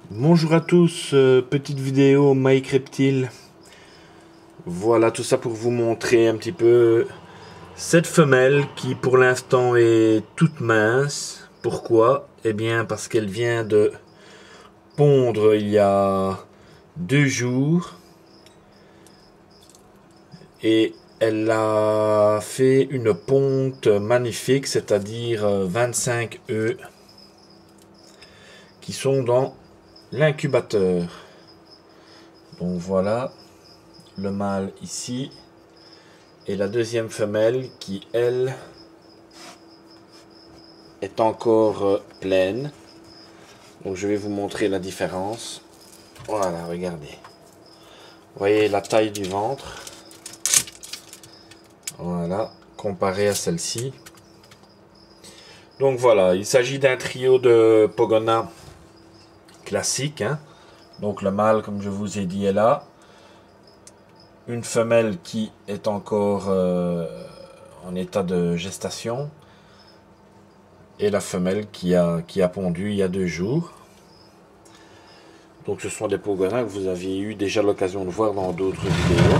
Bonjour à tous, petite vidéo Mike Reptile. Voilà tout ça pour vous montrer un petit peu cette femelle qui pour l'instant est toute mince. Pourquoi? Eh bien parce qu'elle vient de pondre il y a 2 jours et elle a fait une ponte magnifique, c'est-à-dire 25 œufs qui sont dans l'incubateur. Donc voilà le mâle ici et la deuxième femelle qui elle est encore pleine. Donc je vais vous montrer la différence. Voilà, regardez. Vous voyez la taille du ventre. Voilà, comparé à celle-ci. Donc voilà, il s'agit d'un trio de Pogona classique, hein. Donc le mâle, comme je vous ai dit, est là. Une femelle qui est encore en état de gestation. Et la femelle qui a pondu il y a 2 jours. Donc ce sont des Pogona que vous aviez eu déjà l'occasion de voir dans d'autres vidéos.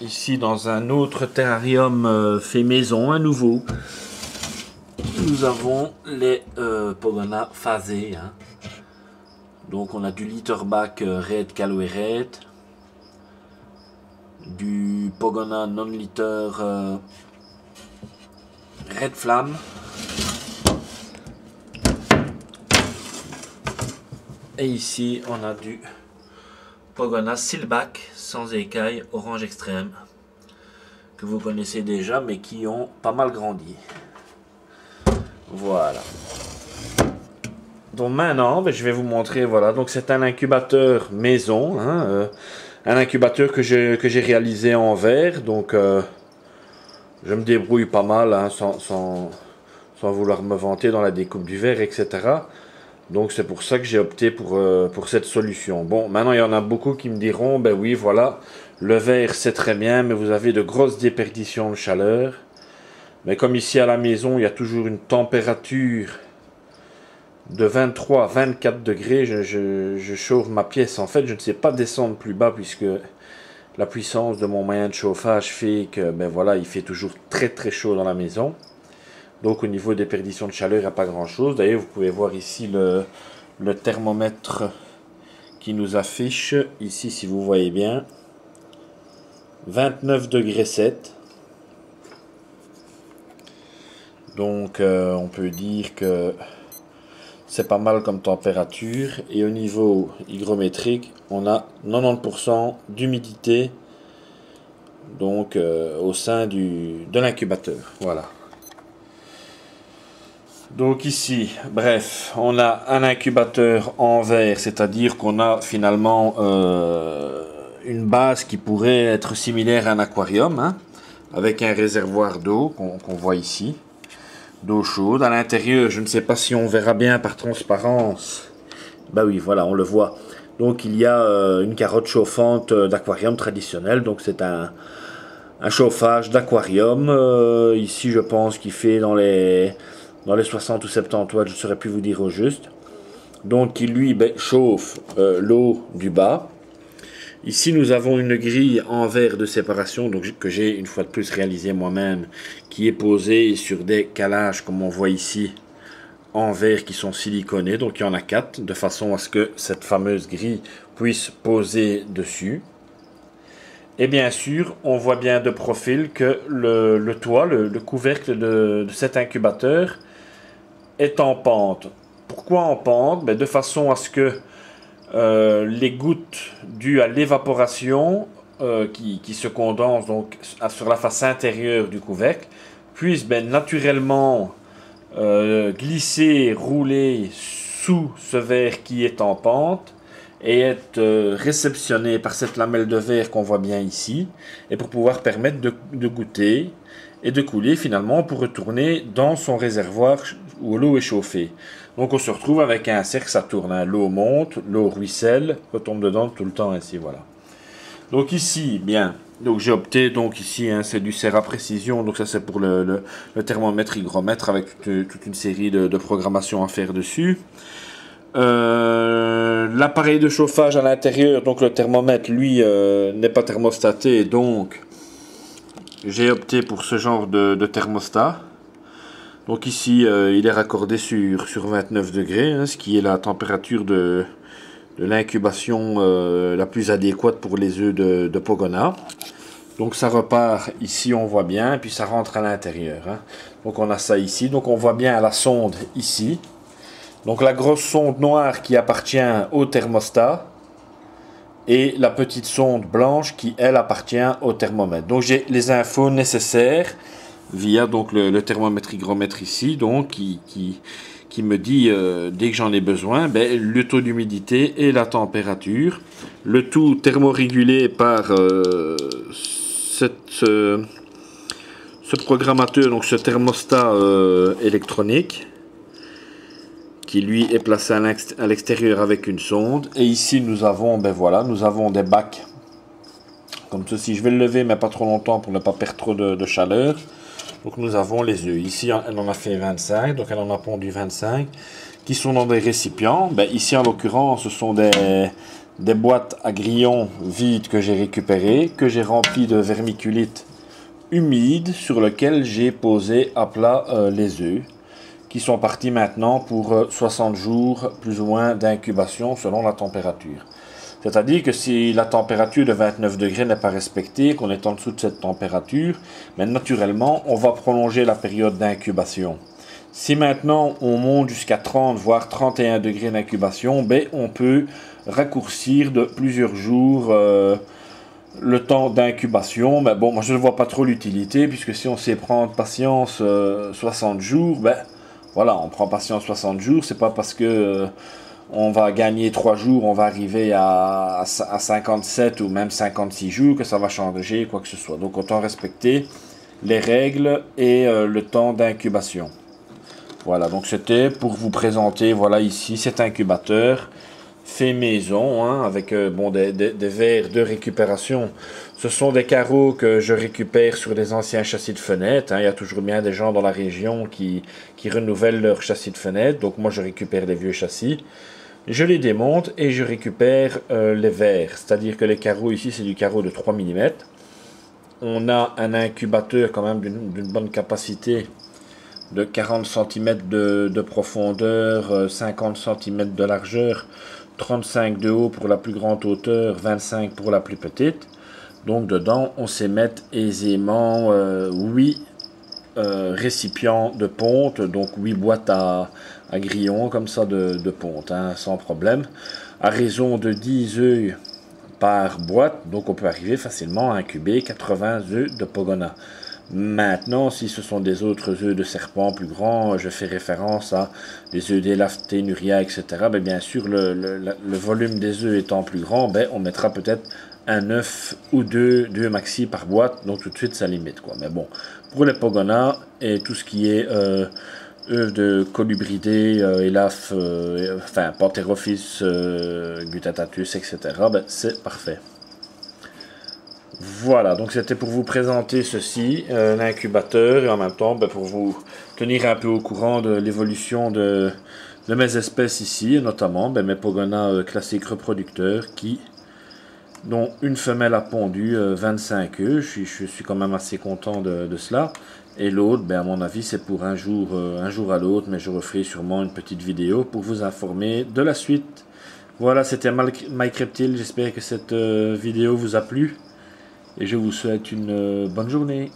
Ici dans un autre terrarium fait maison, un nouveau. Nous avons les Pogona phasés, hein. Donc on a du Litterback Red Calloway Red, du Pogona non-litter Red Flamme, et ici on a du Pogona Silback sans écailles orange extrême, que vous connaissez déjà mais qui ont pas mal grandi. Voilà. Donc maintenant, je vais vous montrer, voilà, donc c'est un incubateur maison, hein, un incubateur que j'ai réalisé en verre, donc je me débrouille pas mal, hein, sans vouloir me vanter dans la découpe du verre, etc. Donc c'est pour ça que j'ai opté pour cette solution. Bon, maintenant il y en a beaucoup qui me diront, ben oui, voilà, le verre c'est très bien, mais vous avez de grosses déperditions de chaleur. Mais comme ici à la maison, il y a toujours une température de 23 à 24 degrés, je chauffe ma pièce. En fait, je ne sais pas descendre plus bas puisque la puissance de mon moyen de chauffage fait que, ben voilà, il fait toujours très très chaud dans la maison. Donc au niveau des perditions de chaleur, il n'y a pas grand chose. D'ailleurs, vous pouvez voir ici le thermomètre qui nous affiche, ici si vous voyez bien, 29 degrés 7. Donc on peut dire que c'est pas mal comme température. Et au niveau hygrométrique, on a 90% d'humidité, donc au sein de l'incubateur. Voilà. Donc ici, bref, on a un incubateur en verre, c'est-à-dire qu'on a finalement une base qui pourrait être similaire à un aquarium, hein, avec un réservoir d'eau qu'on voit ici. D'eau chaude. À l'intérieur, je ne sais pas si on verra bien par transparence. Bah oui, voilà, on le voit. Donc il y a une carotte chauffante d'aquarium traditionnel. Donc c'est un chauffage d'aquarium. Ici, je pense qu'il fait dans les 60 ou 70 watts, je ne saurais plus vous dire au juste. Donc qui lui chauffe l'eau du bas. Ici, nous avons une grille en verre de séparation, donc que j'ai une fois de plus réalisé moi-même, qui est posée sur des calages, comme on voit ici, en verre qui sont siliconés. Donc il y en a 4, de façon à ce que cette fameuse grille puisse poser dessus. Et bien sûr, on voit bien de profil que le toit, le couvercle de cet incubateur est en pente. Pourquoi en pente? De façon à ce que les gouttes dues à l'évaporation qui se condensent donc sur la face intérieure du couvercle puissent naturellement glisser, rouler sous ce verre qui est en pente et être réceptionné par cette lamelle de verre qu'on voit bien ici, et pour pouvoir permettre de goûter et de couler finalement pour retourner dans son réservoir où l'eau est chauffée. Donc on se retrouve avec un cercle, ça tourne, hein. L'eau monte, l'eau ruisselle, retombe dedans tout le temps ainsi, voilà. Donc ici, bien, Donc j'ai opté donc ici, hein, c'est du Serra Précision, donc ça c'est pour le thermomètre hygromètre avec toute une série de programmations à faire dessus. L'appareil de chauffage à l'intérieur, donc le thermomètre, lui, n'est pas thermostaté, donc j'ai opté pour ce genre de thermostat. Donc ici, il est raccordé sur 29 degrés, hein, ce qui est la température de l'incubation la plus adéquate pour les œufs de Pogona. Donc ça repart ici, on voit bien, et puis ça rentre à l'intérieur. Hein. Donc on a ça ici, donc on voit bien la sonde ici. Donc la grosse sonde noire qui appartient au thermostat et la petite sonde blanche qui, elle, appartient au thermomètre. Donc j'ai les infos nécessaires via donc le thermomètre hygromètre ici, donc qui me dit, dès que j'en ai besoin, ben, le taux d'humidité et la température. Le tout thermorégulé par ce programmateur, donc ce thermostat électronique, qui lui est placé à l'extérieur avec une sonde. Et ici nous avons, ben voilà, nous avons des bacs comme ceci. Je vais le lever mais pas trop longtemps pour ne pas perdre trop de chaleur. Donc nous avons les œufs. Ici elle en a fait 25, donc elle en a pondu 25, qui sont dans des récipients. Ben, ici en l'occurrence ce sont des boîtes à grillons vides que j'ai récupérées, que j'ai remplies de vermiculite humide sur lequel j'ai posé à plat les œufs, qui sont partis maintenant pour 60 jours plus ou moins d'incubation selon la température. C'est-à-dire que si la température de 29 degrés n'est pas respectée, qu'on est en dessous de cette température, mais naturellement, on va prolonger la période d'incubation. Si maintenant on monte jusqu'à 30 voire 31 degrés d'incubation, ben, on peut raccourcir de plusieurs jours le temps d'incubation. Mais bon, moi je ne vois pas trop l'utilité, puisque si on sait prendre patience 60 jours, ben voilà, on prend patience 60 jours, c'est pas parce que on va gagner 3 jours, on va arriver à 57 ou même 56 jours que ça va changer quoi que ce soit. Donc autant respecter les règles et le temps d'incubation. Voilà, donc c'était pour vous présenter, voilà ici cet incubateur fait maison, hein, avec bon, des verres de récupération. Ce sont des carreaux que je récupère sur des anciens châssis de fenêtres. Hein. Il y a toujours bien des gens dans la région qui renouvellent leurs châssis de fenêtres. Donc moi je récupère des vieux châssis. Je les démonte et je récupère les verres. C'est-à-dire que les carreaux ici c'est du carreau de 3 mm. On a un incubateur quand même d'une bonne capacité de 40 cm de profondeur, 50 cm de largeur, 35 de haut pour la plus grande hauteur, 25 pour la plus petite. Donc dedans on sait mettre aisément 8 récipients de ponte, donc 8 boîtes à grillons comme ça de ponte, hein, sans problème. À raison de 10 œufs par boîte, donc on peut arriver facilement à incuber 80 œufs de Pogona. Maintenant, si ce sont des autres œufs de serpent plus grands, je fais référence à des œufs d'Elafténuria, etc. Mais bien sûr, le volume des œufs étant plus grand, ben, on mettra peut-être un œuf ou deux maxi par boîte, donc tout de suite ça limite, quoi. Mais bon, pour les Pogona et tout ce qui est œufs de Colubridés, Elaf, enfin Pantherophis, Gutatatus, etc., ben, c'est parfait. Voilà, donc c'était pour vous présenter ceci, l'incubateur, et en même temps ben, pour vous tenir un peu au courant de l'évolution de mes espèces ici, et notamment ben, mes Pogona classiques reproducteurs dont une femelle a pondu 25 œufs. Je suis quand même assez content de cela. Et l'autre, ben, à mon avis, c'est pour un jour à l'autre, mais je referai sûrement une petite vidéo pour vous informer de la suite. Voilà, c'était Mike Reptile, j'espère que cette vidéo vous a plu. Et je vous souhaite une bonne journée.